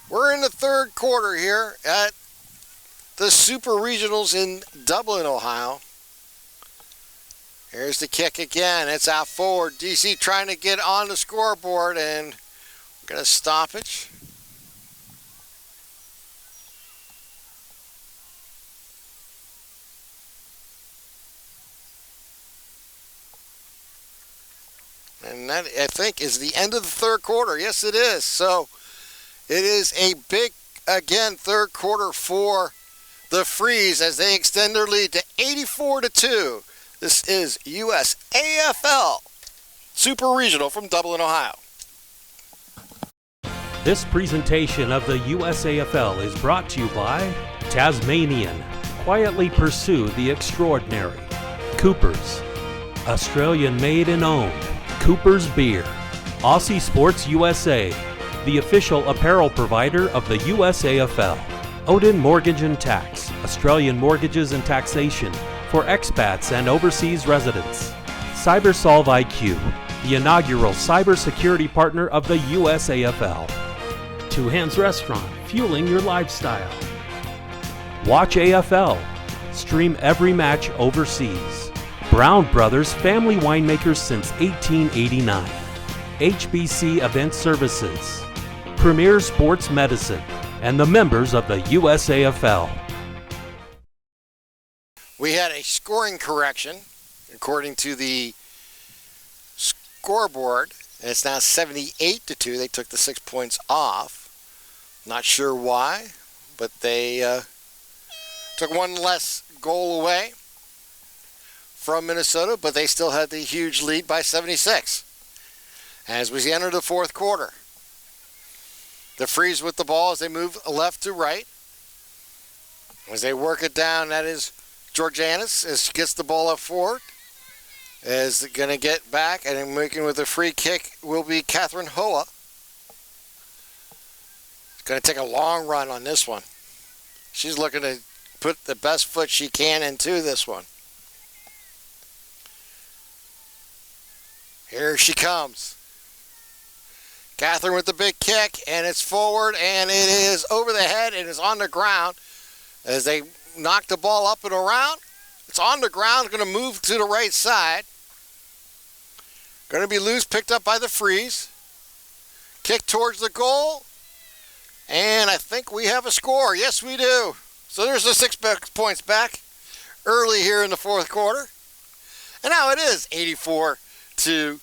We're in the third quarter here at the Super Regionals in Dublin, Ohio. Here's the kick again. It's out forward. DC trying to get on the scoreboard, and we're going to stoppage. And that, I think, is the end of the third quarter. Yes, it is. So it is a big, again, third quarter for the Freeze as they extend their lead to 84-2. This is USAFL Super Regional from Dublin, Ohio. This presentation of the USAFL is brought to you by Tasmanian. Quietly pursue the extraordinary. Coopers. Australian made and owned. Cooper's Beer. Aussie Sports USA, the official apparel provider of the USAFL. Odin Mortgage and Tax, Australian mortgages and taxation for expats and overseas residents. CyberSolve IQ, the inaugural cybersecurity partner of the USAFL. Two Hands Restaurant, fueling your lifestyle. Watch AFL, stream every match overseas. Brown Brothers, family winemakers since 1889. HBC Event Services, Premier Sports Medicine, and the members of the USAFL. We had a scoring correction according to the scoreboard. And it's now 78-2. They took the 6 points off. Not sure why, but they took one less goal away from Minnesota, but they still had the huge lead by 76. As we enter the fourth quarter, the Freeze with the ball as they move left to right. As they work it down, that is Georgianis as she gets the ball up forward. Is going to get back, and making with a free kick will be Catherine Hoa. It's going to take a long run on this one. She's looking to put the best foot she can into this one. Here she comes. Catherine with the big kick, and it's forward, and it is over the head, and is on the ground. As they knock the ball up and around, it's on the ground, going to move to the right side. Going to be loose, picked up by the Freeze. Kick towards the goal, and I think we have a score. Yes, we do. So there's the 6 points back early here in the fourth quarter. And now it is 84-2.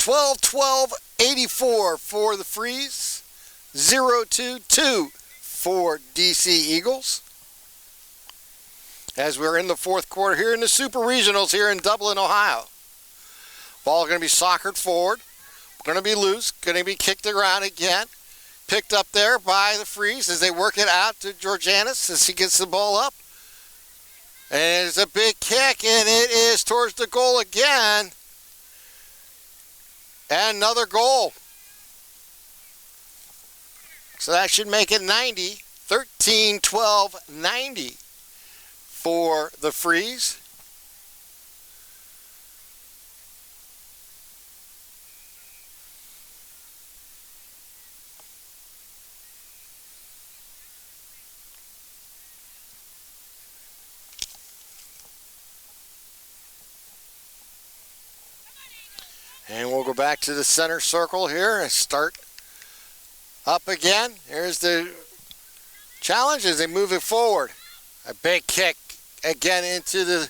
12-12-84 for the Freeze. 0-2-2 for DC Eagles. As we're in the fourth quarter here in the Super Regionals here in Dublin, Ohio. Ball going to be soccered forward. Going to be loose. Going to be kicked around again. Picked up there by the Freeze as they work it out to Georgianis as she gets the ball up. And it's a big kick, and it is towards the goal again. And another goal. So that should make it 90. 13-12, 90 for the Freeze. And we'll go back to the center circle here and start up again. Here's the challenge as they move it forward. A big kick again into the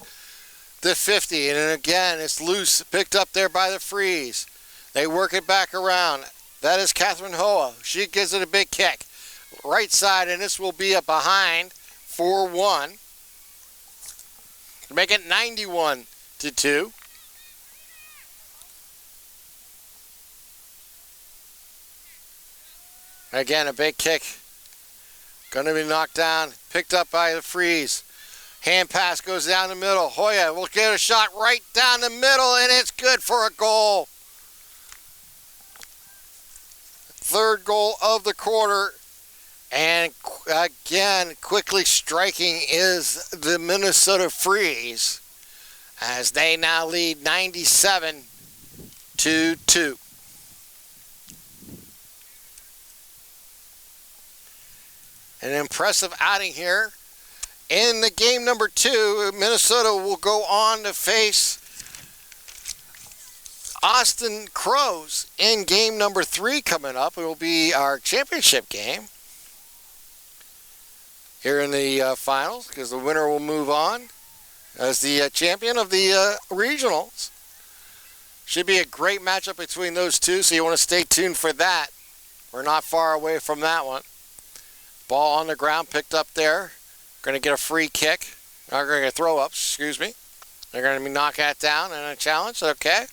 50. And then again, it's loose, picked up there by the Freeze. They work it back around. That is Catherine Hoa. She gives it a big kick. Right side, and this will be a behind 4-1. Make it 91-2. Again, a big kick. Going to be knocked down. Picked up by the Freeze. Hand pass goes down the middle. Hoya will get a shot right down the middle, and it's good for a goal. Third goal of the quarter. And again, quickly striking is the Minnesota Freeze as they now lead 97-2. An impressive outing here. In the game number 2, Minnesota will go on to face Austin Crows in game number 3 coming up. It will be our championship game here in the finals, because the winner will move on as the champion of the regionals. Should be a great matchup between those two, so you want to stay tuned for that. We're not far away from that one. Ball on the ground, picked up there. Going to get a free kick. They're going to get throw ups, excuse me. They're going to be knocked that down and a challenge, okay.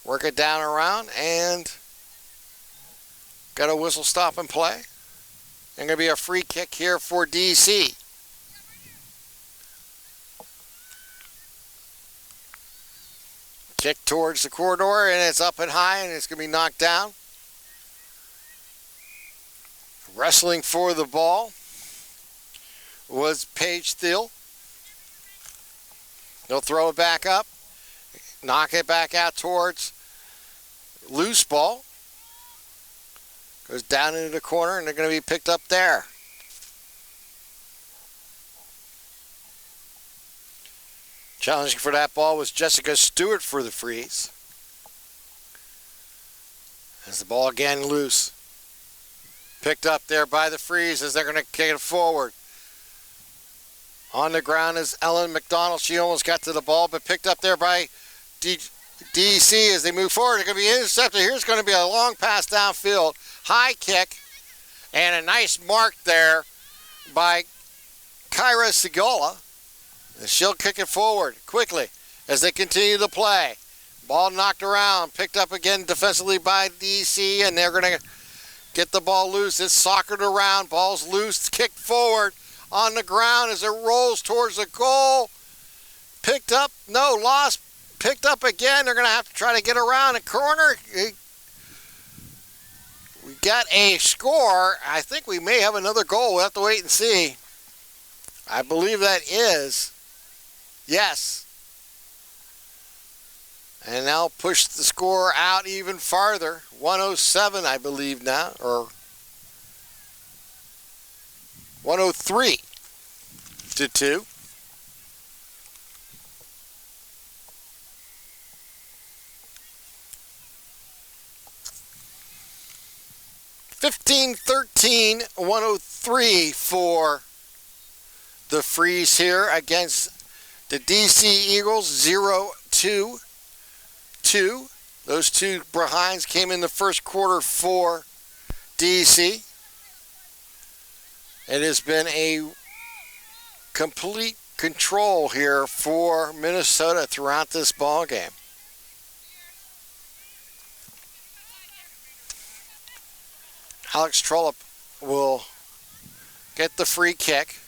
Work it down around and got a whistle stop and play. And going to be a free kick here for DC. Kick towards the corridor, and it's up and high, and it's going to be knocked down. Wrestling for the ball was Paige Thiel. They'll throw it back up, knock it back out towards loose ball. Goes down into the corner, and they're going to be picked up there. Challenging for that ball was Jessica Stewart for the Freeze. As the ball again loose. Picked up there by the Freeze as they're going to kick it forward. On the ground is Ellen McDonald. She almost got to the ball, but picked up there by DC as they move forward. They're going to be intercepted. Here's going to be a long pass downfield. High kick. And a nice mark there by Kyra Segola. And she'll kick it forward quickly as they continue to play. Ball knocked around. Picked up again defensively by DC, and they're going to get the ball loose. It's soccered around. Ball's loose. Kicked forward on the ground as it rolls towards the goal. Picked up. No, lost. Picked up again. They're going to have to try to get around a corner. We got a score. I think we may have another goal. We'll have to wait and see. I believe that is. Yes. And now push the score out even farther. 107, I believe now, or 103-2. (15-13), 103 for the Freeze here against the DC Eagles. 0-2. Those two behinds came in the first quarter for DC. It has been a complete control here for Minnesota throughout this ball game. Alex Trollope will get the free kick.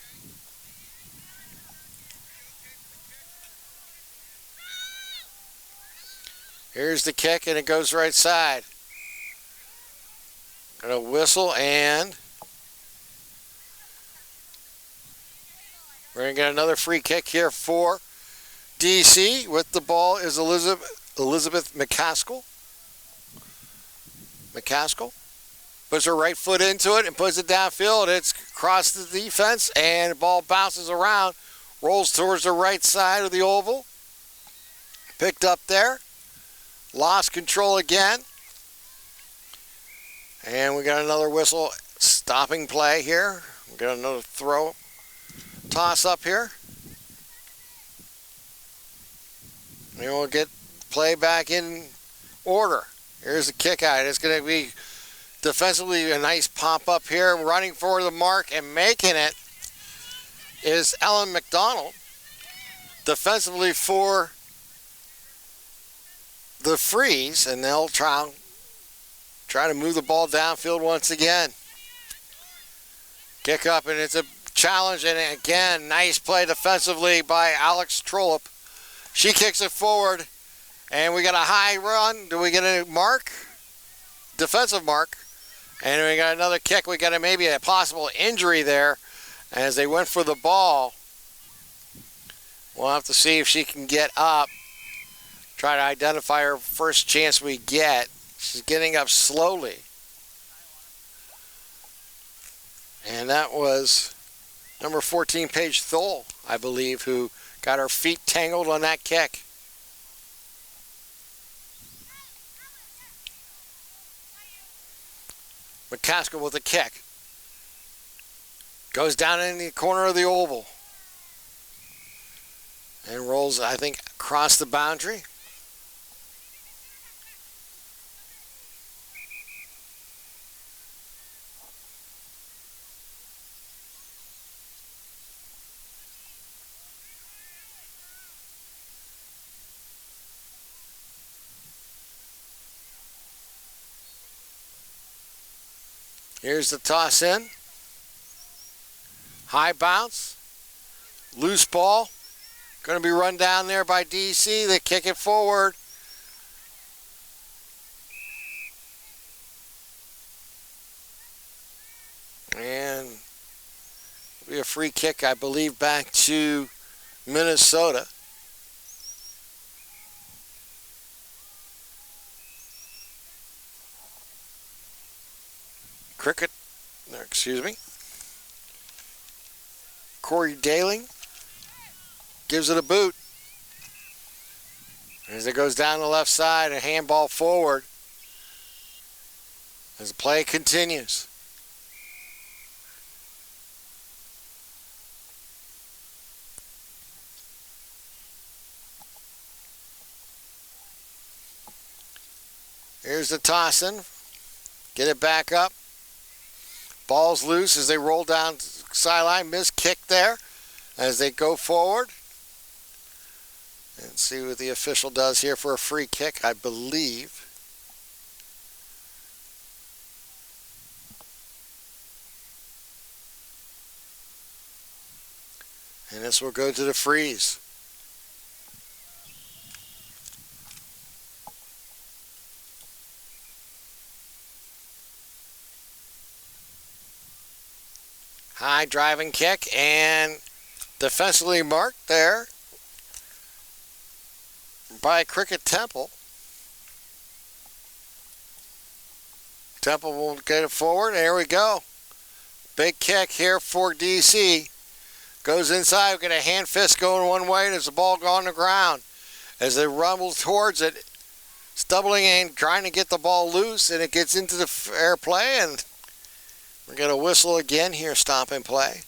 Here's the kick, and it goes right side. Got a whistle, and we're going to get another free kick here for DC. With the ball is Elizabeth McCaskill. Puts her right foot into it and puts it downfield. It's across the defense, and the ball bounces around, rolls towards the right side of the oval. Picked up there. Lost control again. And we got another whistle, stopping play here. We got another throw, toss up here. And we'll get play back in order. Here's the kick out. It's going to be defensively a nice pop up here. Running for the mark and making it is Ellen McDonald. Defensively for the Freeze, and they'll try to move the ball downfield once again. Kick up, and it's a challenge, and again, nice play defensively by Alex Trollope. She kicks it forward, and we got a high run. Do we get a mark? Defensive mark. And we got another kick. We got maybe a possible injury there as they went for the ball. We'll have to see if she can get up. Try to identify her first chance we get. She's getting up slowly. And that was number 14, Paige Thole, I believe, who got her feet tangled on that kick. McCaskill with a kick. Goes down in the corner of the oval. And rolls, I think, across the boundary. Here's the toss in. High bounce. Loose ball. Going to be run down there by DC. They kick it forward. And it'll be a free kick, I believe, back to Minnesota. Corey Daling gives it a boot. As it goes down the left side, a handball forward. As the play continues. Here's the toss in. Get it back up. Ball's loose as they roll down sideline. Missed kick there as they go forward. And see what the official does here for a free kick, I believe. And this will go to the Freeze. High driving kick and defensively marked there by Cricket Temple. Temple will get it forward. There we go. Big kick here for DC. Goes inside. We get a hand fist going one way. There's the ball on the ground. As they rumble towards it, stumbling and trying to get the ball loose, and it gets into the fair play, and we're going to whistle again here, stop and play.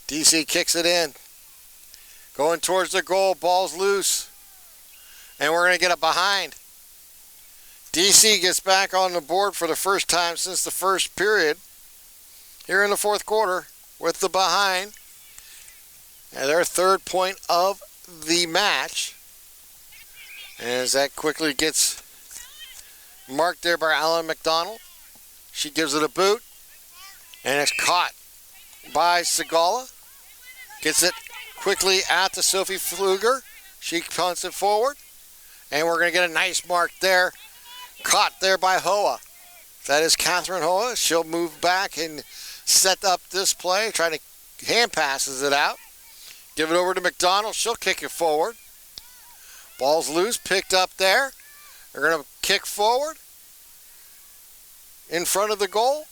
DC kicks it in. Going towards the goal, ball's loose. And we're going to get it behind. DC gets back on the board for the first time since the first period. Here in the fourth quarter with the behind. And their third point of the match. And as that quickly gets marked there by Alan McDonald. She gives it a boot. And it's caught by Segala. Gets it quickly out to Sophie Pfluger. She punts it forward. And we're going to get a nice mark there. Caught there by Hoa. That is Catherine Hoa. She'll move back and set up this play. Trying to hand passes it out. Give it over to McDonald. She'll kick it forward. Ball's loose. Picked up there. They're going to kick forward. In front of the goal.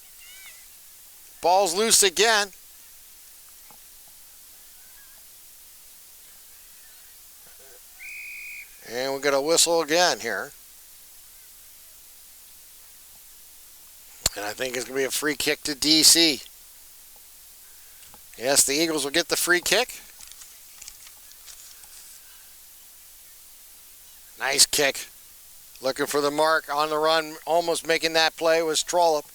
Ball's loose again. And we'll get a whistle again here. And I think it's going to be a free kick to DC. Yes, the Eagles will get the free kick. Nice kick. Looking for the mark on the run. Almost making that play was Trollope.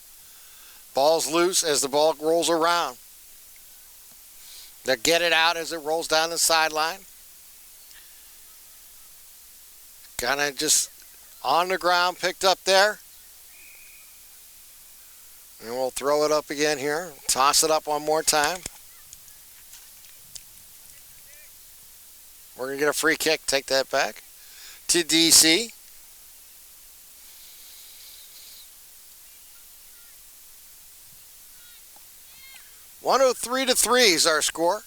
Ball's loose as the ball rolls around. They'll get it out as it rolls down the sideline. Kind of just on the ground, picked up there. And we'll throw it up again here. Toss it up one more time. We're going to get a free kick. Take that back to DC. (103-3) is our score.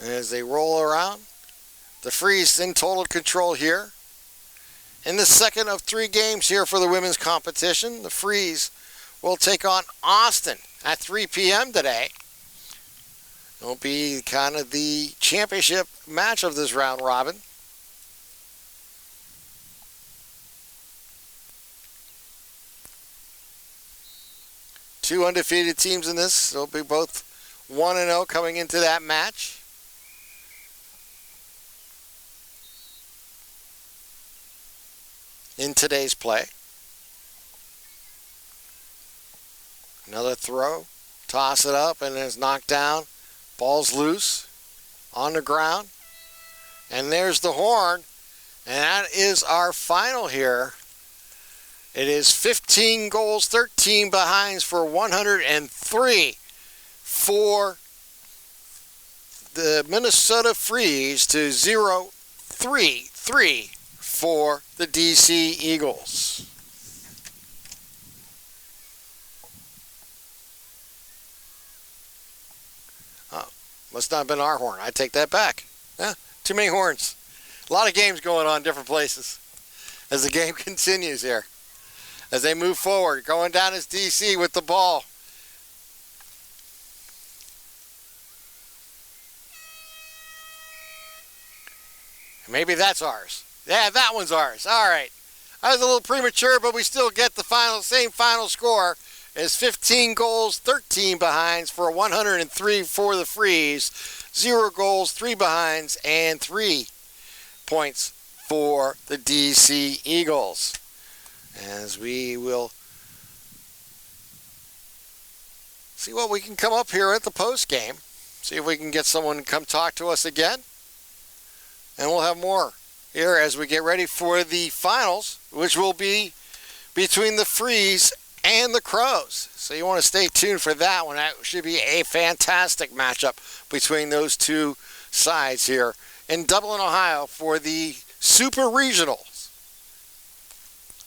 As they roll around. The Freeze in total control here. In the second of 3 games here for the women's competition, the Freeze will take on Austin at 3 p.m. today. It'll be kind of the championship match of this round robin. Two undefeated teams in this. They'll be both 1-0 coming into that match. In today's play. Another throw. Toss it up and it's knocked down. Ball's loose. On the ground. And there's the horn. And that is our final here. It is 15 goals, 13 behinds for 103 for the Minnesota Freeze to 0-3-3 for the DC Eagles. Oh, must not have been our horn. I take that back. Yeah, too many horns. A lot of games going on different places as the game continues here. As they move forward, going down is DC with the ball. Maybe that's ours. Yeah, that one's ours. All right. I was a little premature, but we still get the same final score as 15 goals, 13 behinds for 103 for the Freeze. 0 goals, 3 behinds, and 3 points for the DC Eagles. As we will see what we can come up here at the post game. See if we can get someone to come talk to us again. And we'll have more here as we get ready for the finals, which will be between the Freeze and the Crows. So you want to stay tuned for that one. That should be a fantastic matchup between those two sides here in Dublin, Ohio for the Super Regionals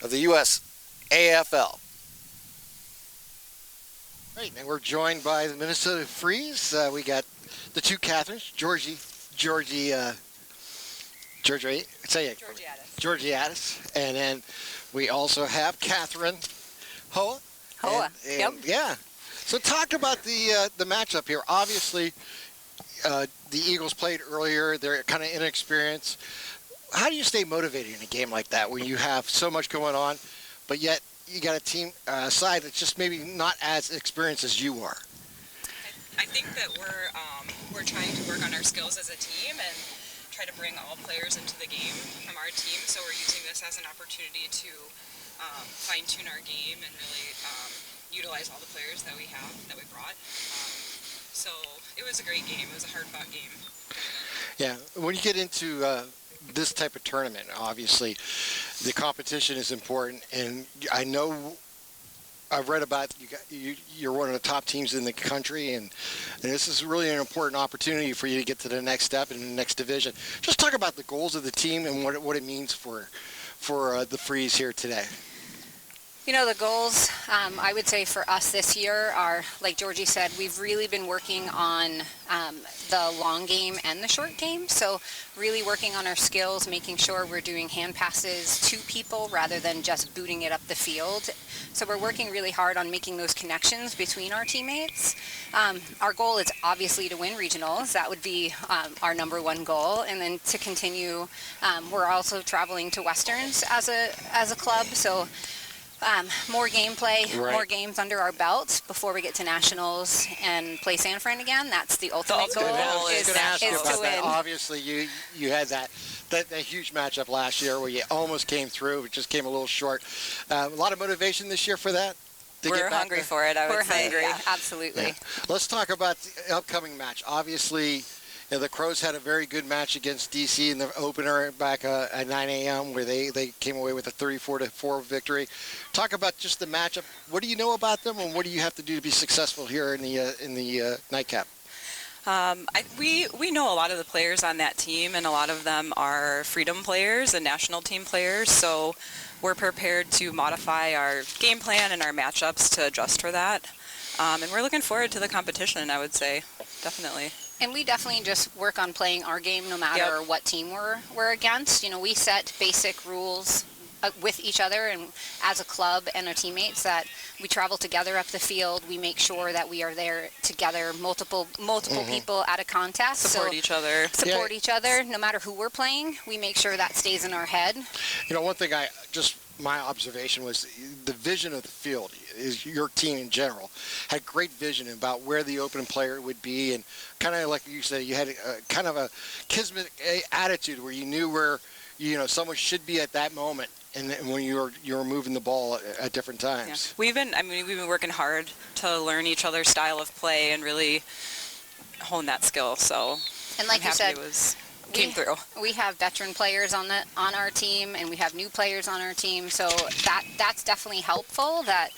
of the USAFL. Right, and we're joined by the Minnesota Freeze. We got the two Catherines, Georgiadis, and then we also have Catherine Hoa. Yep. Yeah. So talk about the matchup here. Obviously, the Eagles played earlier. They're kind of inexperienced. How do you stay motivated in a game like that when you have so much going on, but yet you got a team side that's just maybe not as experienced as you are? I think that we're trying to work on our skills as a team and try to bring all players into the game from our team. So we're using this as an opportunity to fine-tune our game and really utilize all the players that we brought. So it was a great game. It was a hard-fought game. Yeah, when you get into this type of tournament, obviously the competition is important, and I know I've read about you're one of the top teams in the country, and this is really an important opportunity for you to get to the next step in the next division. Just talk about the goals of the team and what it means for the Freeze here today. You know, the goals, I would say for us this year are, like Georgie said, we've really been working on the long game and the short game. So really working on our skills, making sure we're doing hand passes to people rather than just booting it up the field. So we're working really hard on making those connections between our teammates. Our goal is obviously to win regionals. That would be our number one goal. And then to continue, we're also traveling to Westerns as a club. So more gameplay, right. More games under our belts before we get to nationals and play San Fran again. That's the ultimate goal. Is to win. Obviously, you had that huge matchup last year where you almost came through. It just came a little short. A lot of motivation this year for that. We're hungry for it. I would say. Hungry, yeah, absolutely. Yeah. Let's talk about the upcoming match. Obviously, the Crows had a very good match against DC in the opener back at 9 a.m. where they came away with a 34-4 victory. Talk about just the matchup. What do you know about them, and what do you have to do to be successful here in the nightcap? We know a lot of the players on that team, and a lot of them are freedom players and national team players. So we're prepared to modify our game plan and our matchups to adjust for that. And we're looking forward to the competition, I would say, definitely. And we definitely just work on playing our game no matter what team we're against. You know, we set basic rules with each other and as a club and our teammates that we travel together up the field. We make sure that we are there together, multiple people at a contest. Support each other. Support each other. No matter who we're playing, we make sure that stays in our head. You know, one thing my observation was the vision of the field is your team in general had great vision about where the open player would be, and kind of like you said, you had kind of a kismet attitude where you knew where someone should be at that moment, and when you were moving the ball at different times. Yeah. We've been working hard to learn each other's style of play and really hone that skill. So and like you said, came through. We have veteran players on our team, and we have new players on our team. So that's definitely helpful. That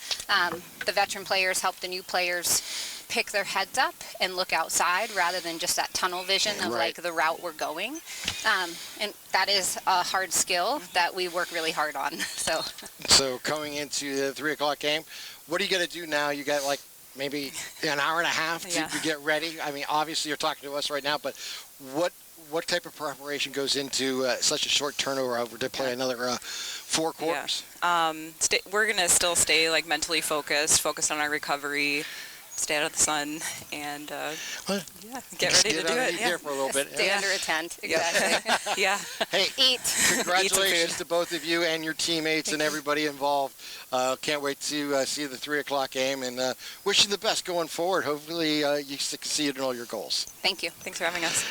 the veteran players help the new players pick their heads up and look outside rather than just that tunnel vision of like the route we're going. And that is a hard skill that we work really hard on. So coming into the 3 o'clock game, what are you going to do now? You got like maybe an hour and a half to get ready. I mean, obviously you're talking to us right now, but what type of preparation goes into such a short turnover to play another 4 quarters? Yeah. We're going to still stay like mentally focused on our recovery, stay out of the sun, and get ready to do it. Here for a little bit. Stay under a tent. Exactly. Yeah. Hey, eat. Congratulations to both of you and your teammates and everybody involved. Can't wait to see the 3 o'clock game, and wish you the best going forward. Hopefully you succeed in all your goals. Thank you. Thanks for having us.